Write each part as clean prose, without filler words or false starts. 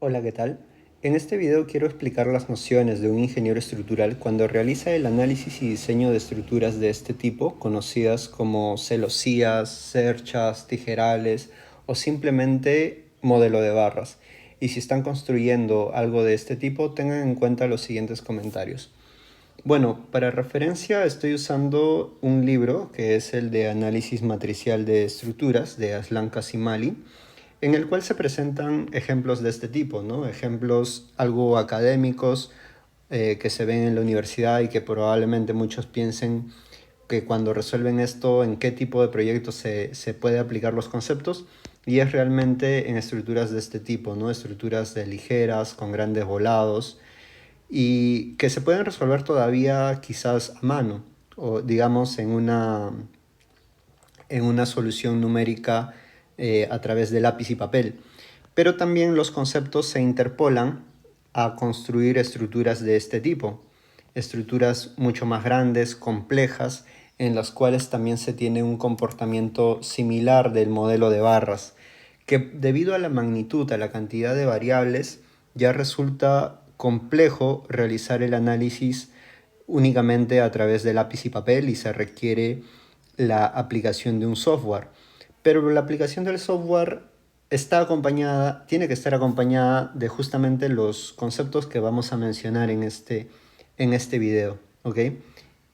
Hola, ¿qué tal? En este video quiero explicar las nociones de un ingeniero estructural cuando realiza el análisis y diseño de estructuras de este tipo, conocidas como celosías, cerchas, tijerales o simplemente modelo de barras. Y si están construyendo algo de este tipo, tengan en cuenta los siguientes comentarios. Bueno, para referencia estoy usando un libro que es el de Análisis Matricial de Estructuras de Aslan Kasimali, en el cual se presentan ejemplos de este tipo, ¿no? Ejemplos algo académicos que se ven en la universidad y que probablemente muchos piensen que cuando resuelven esto, en qué tipo de proyectos se puede aplicar los conceptos, y es realmente en estructuras de este tipo, ¿no? Estructuras de ligeras, con grandes volados, y que se pueden resolver todavía quizás a mano, o digamos en una solución numérica a través de lápiz y papel. Pero también los conceptos se interpolan a construir estructuras de este tipo, estructuras mucho más grandes, complejas, en las cuales también se tiene un comportamiento similar del modelo de barras, que debido a la magnitud, a la cantidad de variables, ya resulta complejo realizar el análisis únicamente a través de lápiz y papel y se requiere la aplicación de un software. Pero la aplicación del software tiene que estar acompañada de justamente los conceptos que vamos a mencionar en este video, ¿ok?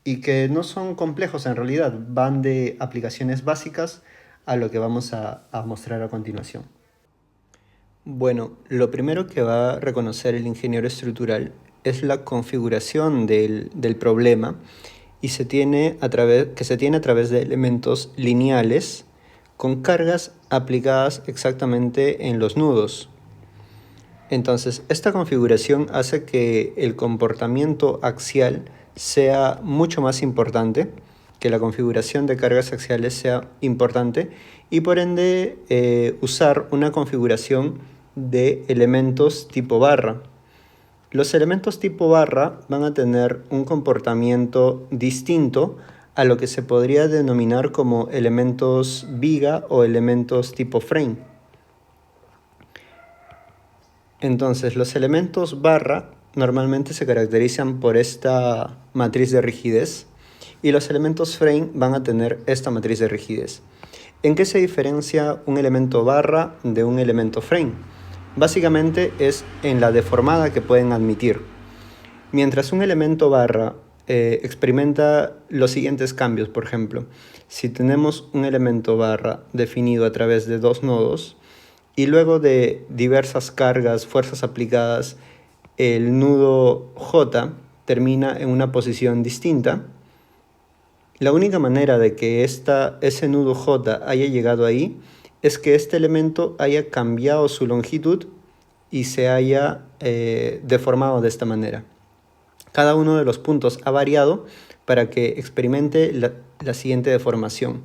Y que no son complejos en realidad, van de aplicaciones básicas a lo que vamos a mostrar a continuación. Bueno, lo primero que va a reconocer el ingeniero estructural es la configuración del problema y que se tiene a través de elementos lineales con cargas aplicadas exactamente en los nudos. Entonces, esta configuración hace que el comportamiento axial sea mucho más importante, que la configuración de cargas axiales sea importante y por ende usar una configuración de elementos tipo barra. Los elementos tipo barra van a tener un comportamiento distinto a lo que se podría denominar como elementos viga o elementos tipo frame. Entonces, los elementos barra normalmente se caracterizan por esta matriz de rigidez y los elementos frame van a tener esta matriz de rigidez. ¿En qué se diferencia un elemento barra de un elemento frame? Básicamente es en la deformada que pueden admitir. Mientras un elemento barra experimenta los siguientes cambios, por ejemplo, si tenemos un elemento barra definido a través de dos nodos y luego de diversas cargas, fuerzas aplicadas, el nudo J termina en una posición distinta, la única manera de que ese nudo J haya llegado ahí es que este elemento haya cambiado su longitud y se haya deformado de esta manera. Cada uno de los puntos ha variado para que experimente la siguiente deformación.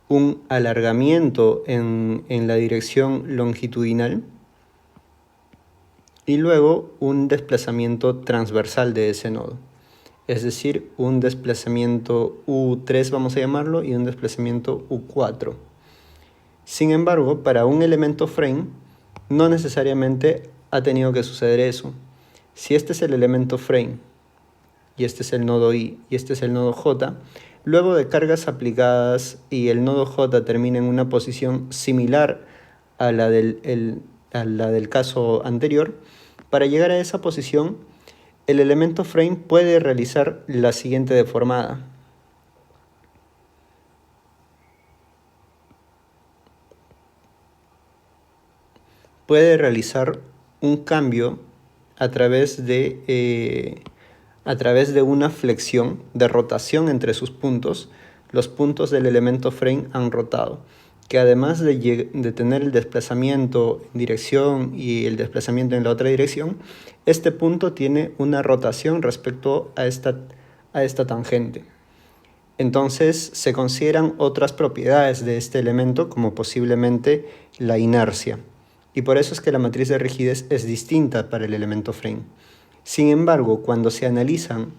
Un alargamiento en la dirección longitudinal y luego un desplazamiento transversal de ese nodo. Es decir, un desplazamiento U3 vamos a llamarlo y un desplazamiento U4. Sin embargo, para un elemento frame no necesariamente ha tenido que suceder eso. Si este es el elemento frame y este es el nodo I y este es el nodo J, luego de cargas aplicadas y el nodo J termina en una posición similar a la del caso anterior, para llegar a esa posición, el elemento frame puede realizar la siguiente deformada. Puede realizar un cambio a través de una flexión de rotación entre sus puntos. Los puntos del elemento frame han rotado, que además de tener el desplazamiento en dirección y el desplazamiento en la otra dirección, este punto tiene una rotación respecto a esta tangente. Entonces se consideran otras propiedades de este elemento como posiblemente la inercia. Y por eso es que la matriz de rigidez es distinta para el elemento frame. Sin embargo, cuando se analizan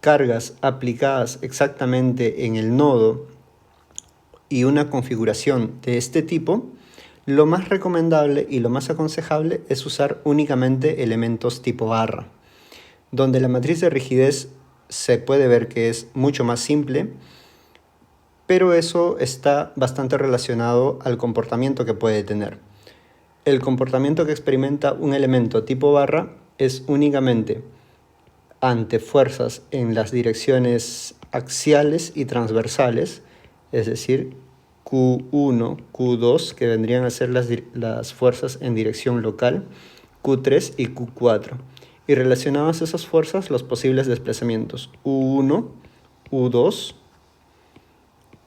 cargas aplicadas exactamente en el nodo y una configuración de este tipo, Lo más recomendable y lo más aconsejable es usar únicamente elementos tipo barra, donde la matriz de rigidez se puede ver que es mucho más simple, pero eso está bastante relacionado al comportamiento que puede tener. El comportamiento que experimenta un elemento tipo barra es únicamente ante fuerzas en las direcciones axiales y transversales, es decir, Q1, Q2, que vendrían a ser las fuerzas en dirección local, Q3 y Q4. Y relacionadas a esas fuerzas, los posibles desplazamientos U1, U2,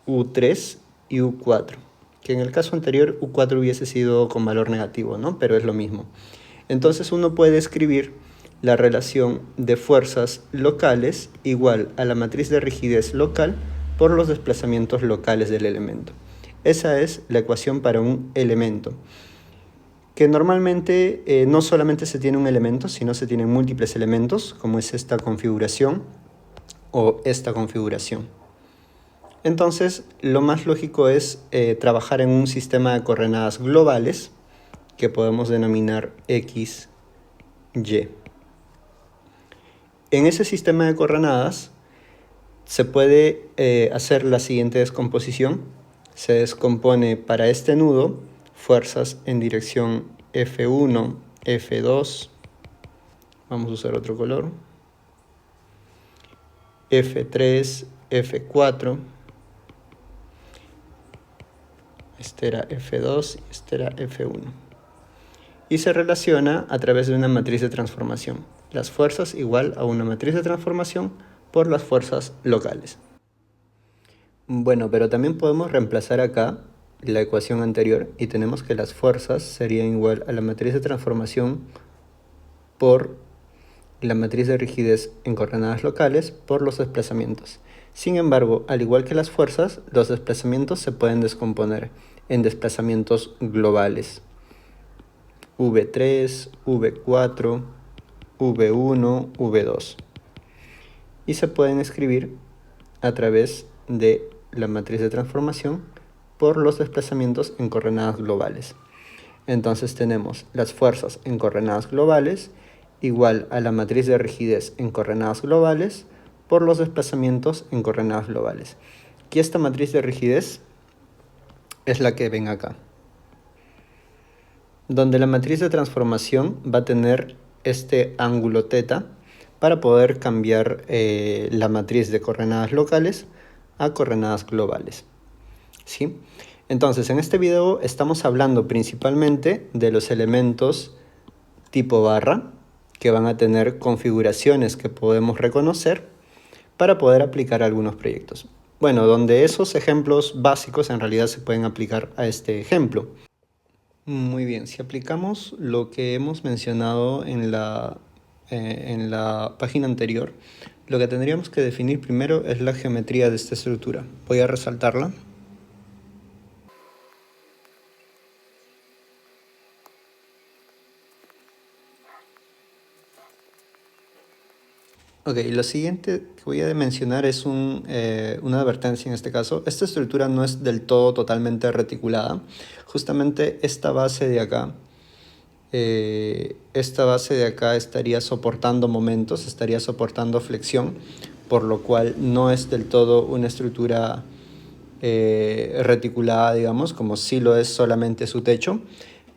U3 y U4. Que en el caso anterior U4 hubiese sido con valor negativo, ¿no? Pero es lo mismo. Entonces uno puede escribir la relación de fuerzas locales igual a la matriz de rigidez local por los desplazamientos locales del elemento. Esa es la ecuación para un elemento, que normalmente no solamente se tiene un elemento, sino se tienen múltiples elementos, como es esta configuración o esta configuración. Entonces, lo más lógico es trabajar en un sistema de coordenadas globales que podemos denominar X, Y. En ese sistema de coordenadas se puede hacer la siguiente descomposición. Se descompone para este nudo fuerzas en dirección F1, F2, vamos a usar otro color, F3, F4, este era F2 y este era F1. Y se relaciona a través de una matriz de transformación. Las fuerzas igual a una matriz de transformación por las fuerzas locales. Bueno, pero también podemos reemplazar acá la ecuación anterior y tenemos que las fuerzas serían igual a la matriz de transformación por la matriz de rigidez en coordenadas locales por los desplazamientos. Sin embargo, al igual que las fuerzas, los desplazamientos se pueden descomponer en desplazamientos globales. V3, V4, V1, V2. Y se pueden escribir a través de la matriz de transformación por los desplazamientos en coordenadas globales. Entonces tenemos las fuerzas en coordenadas globales igual a la matriz de rigidez en coordenadas globales por los desplazamientos en coordenadas globales. Y esta matriz de rigidez es la que ven acá, donde la matriz de transformación va a tener este ángulo θ para poder cambiar la matriz de coordenadas locales a coordenadas globales. ¿Sí? Entonces, en este video estamos hablando principalmente de los elementos tipo barra, que van a tener configuraciones que podemos reconocer para poder aplicar algunos proyectos. Bueno, donde esos ejemplos básicos en realidad se pueden aplicar a este ejemplo. Muy bien, si aplicamos lo que hemos mencionado en la página anterior, lo que tendríamos que definir primero es la geometría de esta estructura. Voy a resaltarla. Ok, lo siguiente que voy a mencionar es una advertencia en este caso. Esta estructura no es del todo totalmente reticulada. Justamente esta base de acá estaría soportando momentos, estaría soportando flexión, por lo cual no es del todo una estructura reticulada, digamos, como si lo es solamente su techo.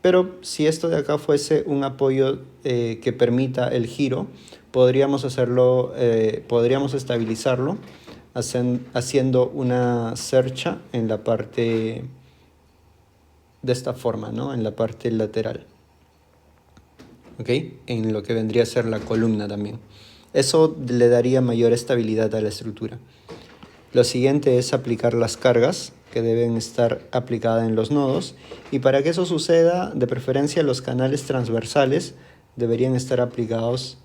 Pero si esto de acá fuese un apoyo que permita el giro, podríamos estabilizarlo haciendo una cercha en la parte de esta forma, ¿no? En la parte lateral. ¿Ok? En lo que vendría a ser la columna también. Eso le daría mayor estabilidad a la estructura. Lo siguiente es aplicar las cargas que deben estar aplicadas en los nodos, y para que eso suceda, de preferencia los canales transversales deberían estar aplicados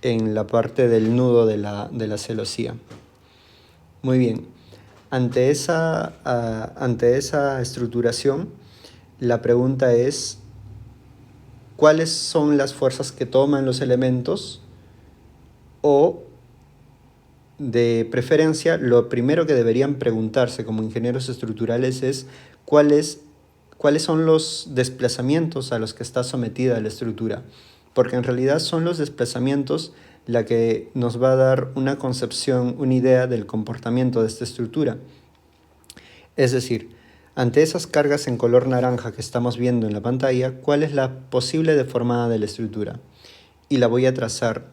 en la parte del nudo de la celosía. Muy bien, ante esa estructuración, la pregunta es ¿cuáles son las fuerzas que toman los elementos? O de preferencia, lo primero que deberían preguntarse como ingenieros estructurales es cuál cuáles son los desplazamientos a los que está sometida la estructura, porque en realidad son los desplazamientos la que nos va a dar una concepción, una idea del comportamiento de esta estructura. Es decir, ante esas cargas en color naranja que estamos viendo en la pantalla, ¿cuál es la posible deformada de la estructura? Y la voy a trazar.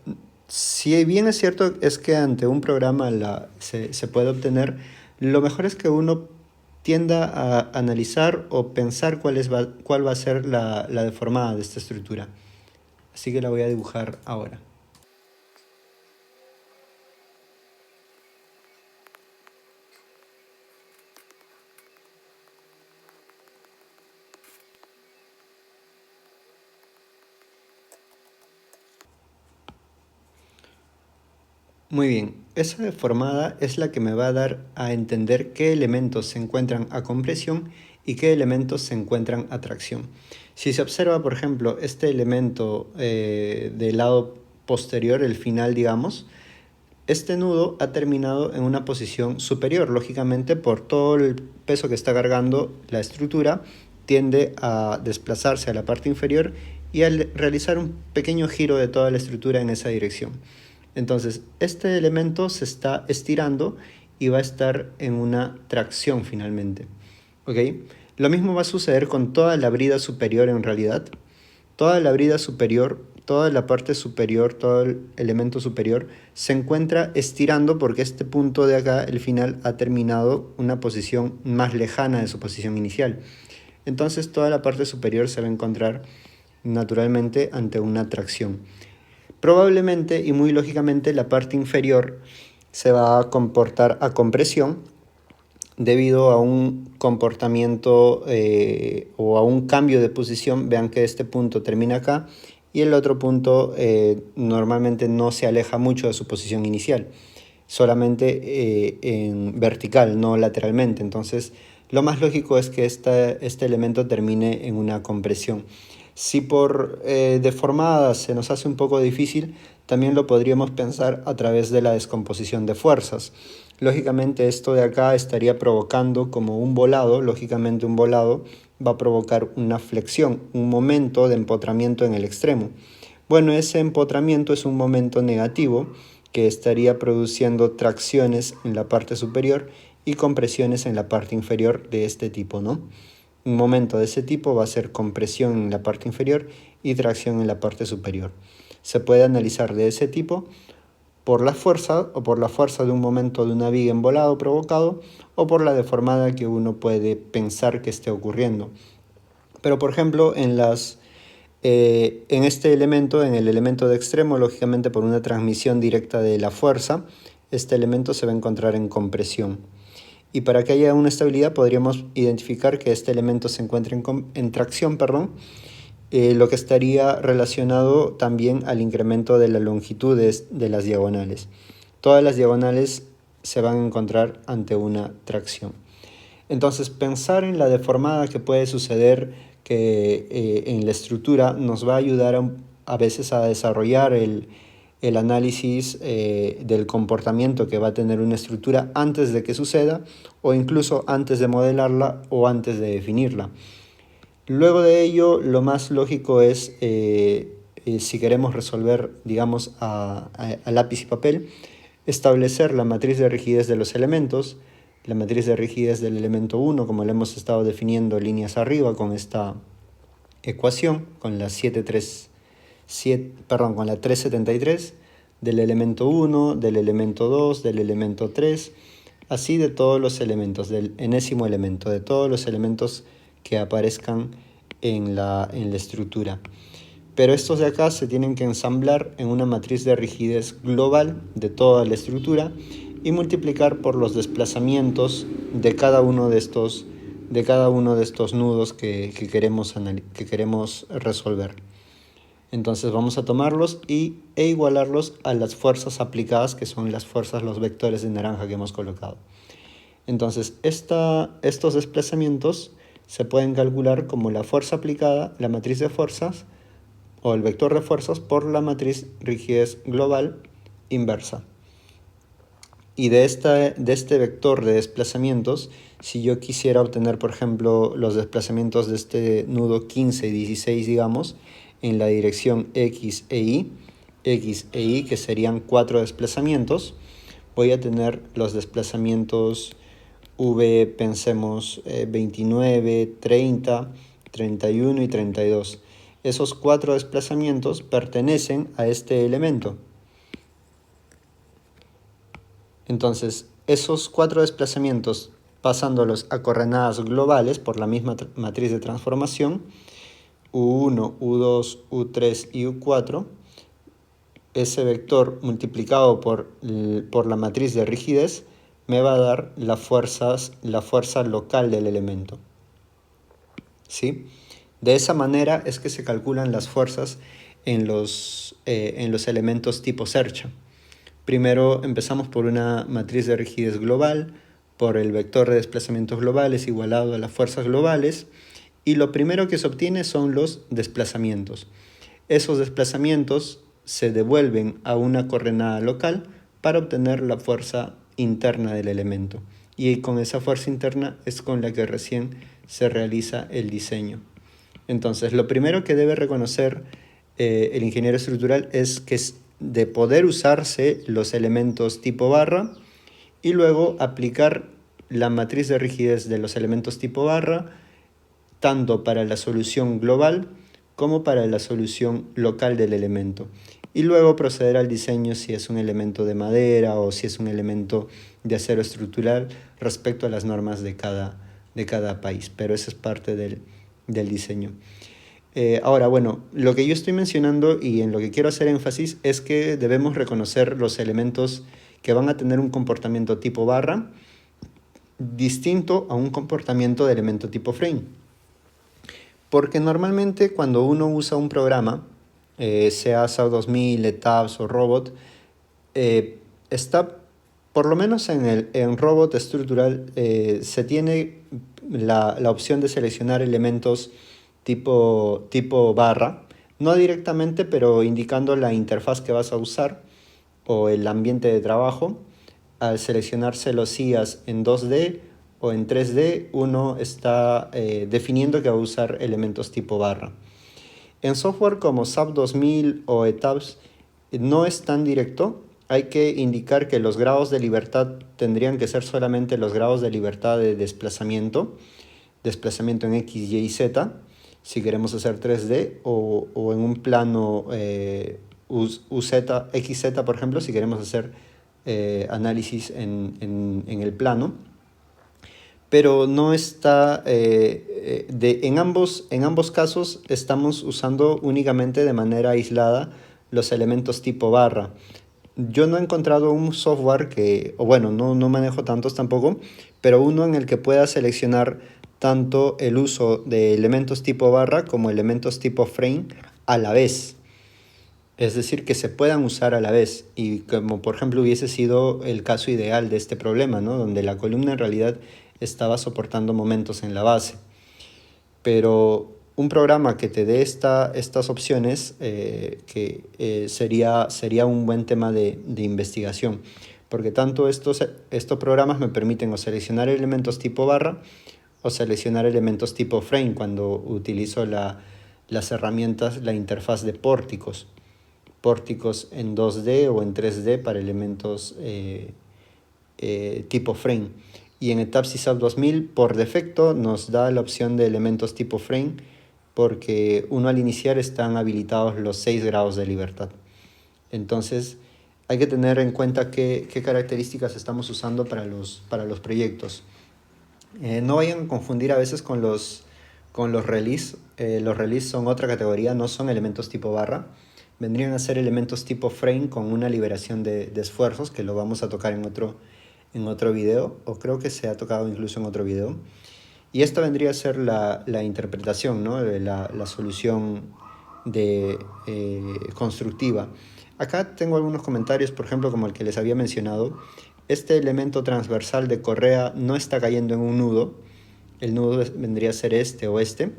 Si bien es cierto es que ante un programa se puede obtener, lo mejor es que uno tienda a analizar o pensar cuál va a ser la deformada de esta estructura. Así que la voy a dibujar ahora. Muy bien, esa deformada es la que me va a dar a entender qué elementos se encuentran a compresión y qué elementos se encuentran a tracción. Si se observa, por ejemplo, este elemento del lado posterior, el final, digamos, este nudo ha terminado en una posición superior, lógicamente por todo el peso que está cargando la estructura, tiende a desplazarse a la parte inferior y al realizar un pequeño giro de toda la estructura en esa dirección. Entonces, este elemento se está estirando y va a estar en una tracción finalmente. ¿Ok? Lo mismo va a suceder con toda la brida superior en realidad. Toda la brida superior, toda la parte superior, todo el elemento superior se encuentra estirando porque este punto de acá, el final, ha terminado una posición más lejana de su posición inicial. Entonces toda la parte superior se va a encontrar naturalmente ante una tracción. Probablemente y muy lógicamente la parte inferior se va a comportar a compresión debido a un comportamiento o a un cambio de posición. Vean que este punto termina acá y el otro punto normalmente no se aleja mucho de su posición inicial, solamente en vertical, no lateralmente. Entonces lo más lógico es que este elemento termine en una compresión. Si por deformada se nos hace un poco difícil, también lo podríamos pensar a través de la descomposición de fuerzas. Lógicamente esto de acá estaría provocando como un volado, lógicamente un volado va a provocar una flexión, un momento de empotramiento en el extremo. Bueno, ese empotramiento es un momento negativo que estaría produciendo tracciones en la parte superior y compresiones en la parte inferior de este tipo, ¿no? Un momento de ese tipo va a ser compresión en la parte inferior y tracción en la parte superior. Se puede analizar de ese tipo por la fuerza o por la fuerza de un momento de una viga en volado provocado o por la deformada que uno puede pensar que esté ocurriendo. Pero por ejemplo en este elemento, en el elemento de extremo, lógicamente por una transmisión directa de la fuerza, este elemento se va a encontrar en compresión. Y para que haya una estabilidad podríamos identificar que este elemento se encuentra en tracción, lo que estaría relacionado también al incremento de las longitudes de las diagonales. Todas las diagonales se van a encontrar ante una tracción. Entonces, pensar en la deformada que puede suceder que en la estructura nos va a ayudar a veces a desarrollar el análisis del comportamiento que va a tener una estructura antes de que suceda o incluso antes de modelarla o antes de definirla. Luego de ello, lo más lógico es, si queremos resolver, digamos, a lápiz y papel, establecer la matriz de rigidez de los elementos, la matriz de rigidez del elemento 1, como lo hemos estado definiendo líneas arriba con esta ecuación, con la 373, del elemento 1, del elemento 2, del elemento 3, así de todos los elementos, del enésimo elemento, de todos los elementos que aparezcan en la estructura. Pero estos de acá se tienen que ensamblar en una matriz de rigidez global de toda la estructura y multiplicar por los desplazamientos de cada uno de estos nudos que queremos resolver. Entonces vamos a tomarlos e igualarlos a las fuerzas aplicadas, que son las fuerzas, los vectores de naranja que hemos colocado. Entonces estos desplazamientos se pueden calcular como la fuerza aplicada, la matriz de fuerzas o el vector de fuerzas por la matriz rigidez global inversa. Y de este vector de desplazamientos, si yo quisiera obtener, por ejemplo, los desplazamientos de este nudo 15 y 16, digamos, en la dirección X e Y, que serían 4 desplazamientos, voy a tener los desplazamientos V, pensemos 29, 30, 31 y 32. Esos 4 desplazamientos pertenecen a este elemento. Entonces, esos 4 desplazamientos, pasándolos a coordenadas globales por la misma matriz de transformación, U1, U2, U3 y U4, ese vector multiplicado por la matriz de rigidez me va a dar la fuerza local del elemento. ¿Sí? De esa manera es que se calculan las fuerzas en los elementos tipo Sercha. Primero empezamos por una matriz de rigidez global, por el vector de desplazamientos globales igualado a las fuerzas globales, y lo primero que se obtiene son los desplazamientos. Esos desplazamientos se devuelven a una coordenada local para obtener la fuerza interna del elemento. Y con esa fuerza interna es con la que recién se realiza el diseño. Entonces, lo primero que debe reconocer el ingeniero estructural es que de poder usarse los elementos tipo barra y luego aplicar la matriz de rigidez de los elementos tipo barra tanto para la solución global como para la solución local del elemento. Y luego proceder al diseño si es un elemento de madera o si es un elemento de acero estructural respecto a las normas de cada país. Pero eso es parte del diseño. Ahora, bueno, lo que yo estoy mencionando y en lo que quiero hacer énfasis es que debemos reconocer los elementos que van a tener un comportamiento tipo barra distinto a un comportamiento de elemento tipo frame. Porque normalmente cuando uno usa un programa, sea SAP 2000, ETABS o Robot, está, por lo menos en Robot estructural, se tiene la opción de seleccionar elementos tipo barra, no directamente, pero indicando la interfaz que vas a usar o el ambiente de trabajo. Al seleccionarse los IAs en 2D o en 3D, uno está definiendo que va a usar elementos tipo barra. En software como SAP 2000 o ETABS no es tan directo. Hay que indicar que los grados de libertad tendrían que ser solamente los grados de libertad de desplazamiento en X, Y y Z, si queremos hacer 3D, o en un plano XZ, por ejemplo, si queremos hacer análisis en el plano. Pero no está, en ambos casos estamos usando únicamente de manera aislada los elementos tipo barra. Yo no he encontrado un software o bueno, no manejo tantos tampoco, pero uno en el que pueda seleccionar tanto el uso de elementos tipo barra como elementos tipo frame a la vez. Es decir, que se puedan usar a la vez y como por ejemplo hubiese sido el caso ideal de este problema, ¿no? Donde la columna en realidad estaba soportando momentos en la base. Pero un programa que te dé estas opciones sería un buen tema de investigación, porque tanto estos programas me permiten o seleccionar elementos tipo barra o seleccionar elementos tipo frame cuando utilizo las herramientas, la interfaz de pórticos en 2D o en 3D para elementos tipo frame. Y en ETABS y SAP 2000 por defecto nos da la opción de elementos tipo frame porque uno al iniciar están habilitados los 6 grados de libertad. Entonces hay que tener en cuenta qué características estamos usando para los proyectos. No vayan a confundir a veces con los release. Los release son otra categoría, no son elementos tipo barra. Vendrían a ser elementos tipo frame con una liberación de esfuerzos, que lo vamos a tocar en otro video, o creo que se ha tocado incluso en otro video. Y esta vendría a ser la interpretación, ¿no? La solución constructiva. Acá tengo algunos comentarios, por ejemplo, como el que les había mencionado. Este elemento transversal de correa no está cayendo en un nudo. El nudo vendría a ser este o este.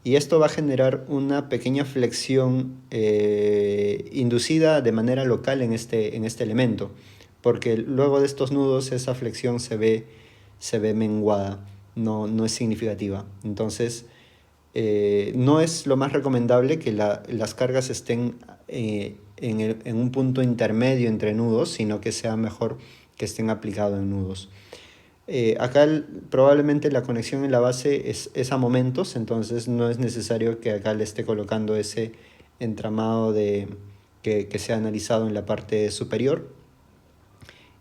Y esto va a generar una pequeña flexión inducida de manera local en este elemento. porque luego de estos nudos esa flexión se ve menguada, no es significativa. Entonces, no es lo más recomendable que las cargas estén en un punto intermedio entre nudos, sino que sea mejor que estén aplicados en nudos. Acá probablemente la conexión en la base es a momentos, entonces no es necesario que acá le esté colocando ese entramado que se ha analizado en la parte superior,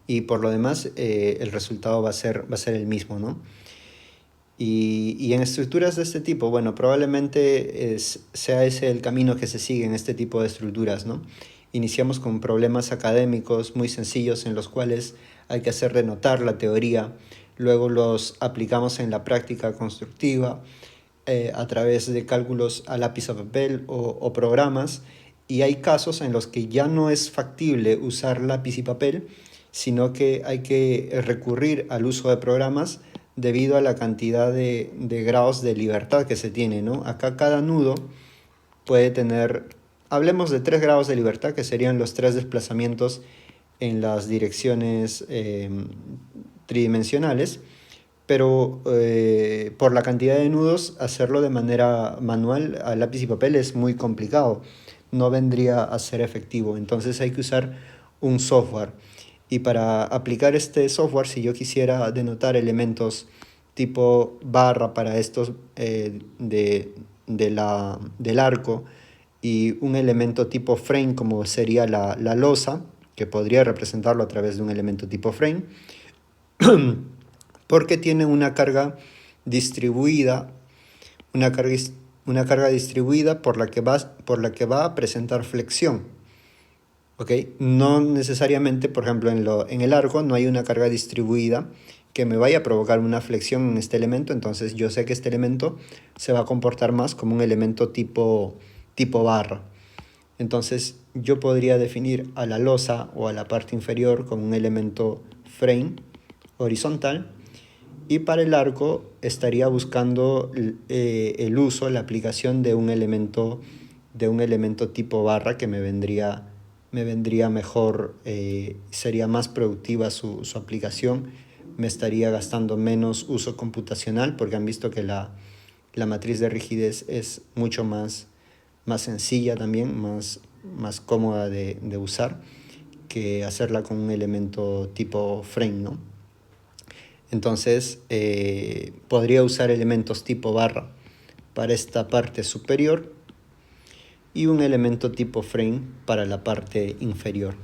y por lo demás el resultado va a ser el mismo, ¿no? Y en estructuras de este tipo, bueno, probablemente sea ese el camino que se sigue en este tipo de estructuras, ¿no? Iniciamos con problemas académicos muy sencillos en los cuales hay que hacer renotar la teoría, luego los aplicamos en la práctica constructiva a través de cálculos a lápiz a papel o programas, y hay casos en los que ya no es factible usar lápiz y papel, sino que hay que recurrir al uso de programas debido a la cantidad de grados de libertad que se tiene, ¿no? Acá cada nudo puede tener, hablemos de 3 grados de libertad, que serían los 3 desplazamientos en las direcciones tridimensionales, pero por la cantidad de nudos, hacerlo de manera manual a lápiz y papel es muy complicado, no vendría a ser efectivo, entonces hay que usar un software. Y para aplicar este software, si yo quisiera denotar elementos tipo barra para estos del arco, y un elemento tipo frame como sería la losa, que podría representarlo a través de un elemento tipo frame, porque tiene una carga distribuida, una carga distribuida por la que va a presentar flexión. ¿Okay? No necesariamente, por ejemplo, en el arco no hay una carga distribuida que me vaya a provocar una flexión en este elemento, entonces yo sé que este elemento se va a comportar más como un elemento tipo barra. Entonces yo podría definir a la losa o a la parte inferior como un elemento frame horizontal, y para el arco estaría buscando el uso, la aplicación de un elemento tipo barra que me vendría mejor, sería más productiva su aplicación, me estaría gastando menos uso computacional, porque han visto que la matriz de rigidez es mucho más sencilla también, más cómoda de usar que hacerla con un elemento tipo frame, ¿no? Entonces podría usar elementos tipo barra para esta parte superior y un elemento tipo frame para la parte inferior.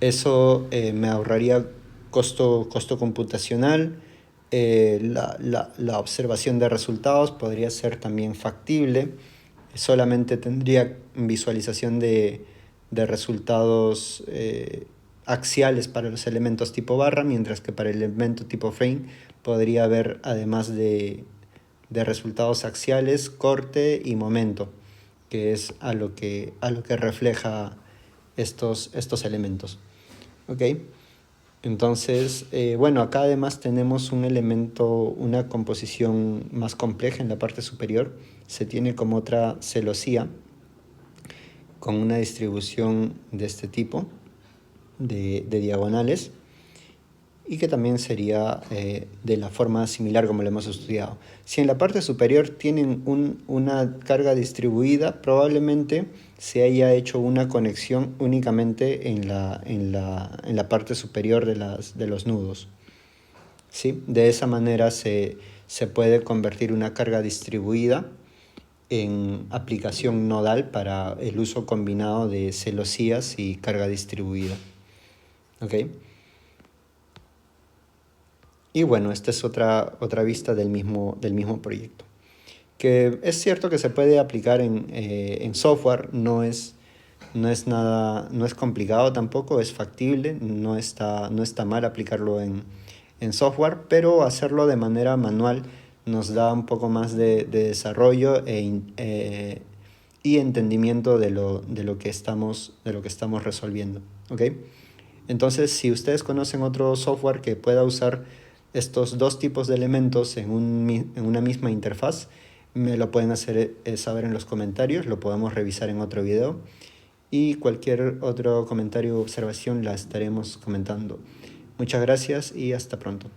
Eso me ahorraría costo computacional. La observación de resultados podría ser también factible. Solamente tendría visualización de resultados axiales para los elementos tipo barra, mientras que para el elemento tipo frame podría haber, además de resultados axiales, corte y momento, que es a lo que refleja estos elementos. ¿Ok? Entonces, bueno, acá además tenemos un elemento, una composición más compleja en la parte superior. Se tiene como otra celosía con una distribución de este tipo, de diagonales, y que también sería de la forma similar como lo hemos estudiado. Si en la parte superior tienen una carga distribuida, probablemente se haya hecho una conexión únicamente en la parte superior de los nudos. ¿Sí? De esa manera se puede convertir una carga distribuida en aplicación nodal para el uso combinado de celosías y carga distribuida. ¿Ok? Y bueno, esta es otra vista del mismo proyecto. Que es cierto que se puede aplicar en software, no es complicado tampoco, es factible, no está mal aplicarlo en software, pero hacerlo de manera manual nos da un poco más de desarrollo y entendimiento de lo que estamos resolviendo. ¿Okay? Entonces, si ustedes conocen otro software que pueda usar estos dos tipos de elementos en una misma interfaz, me lo pueden hacer saber en los comentarios, lo podemos revisar en otro video. y cualquier otro comentario o observación la estaremos comentando. Muchas gracias y hasta pronto.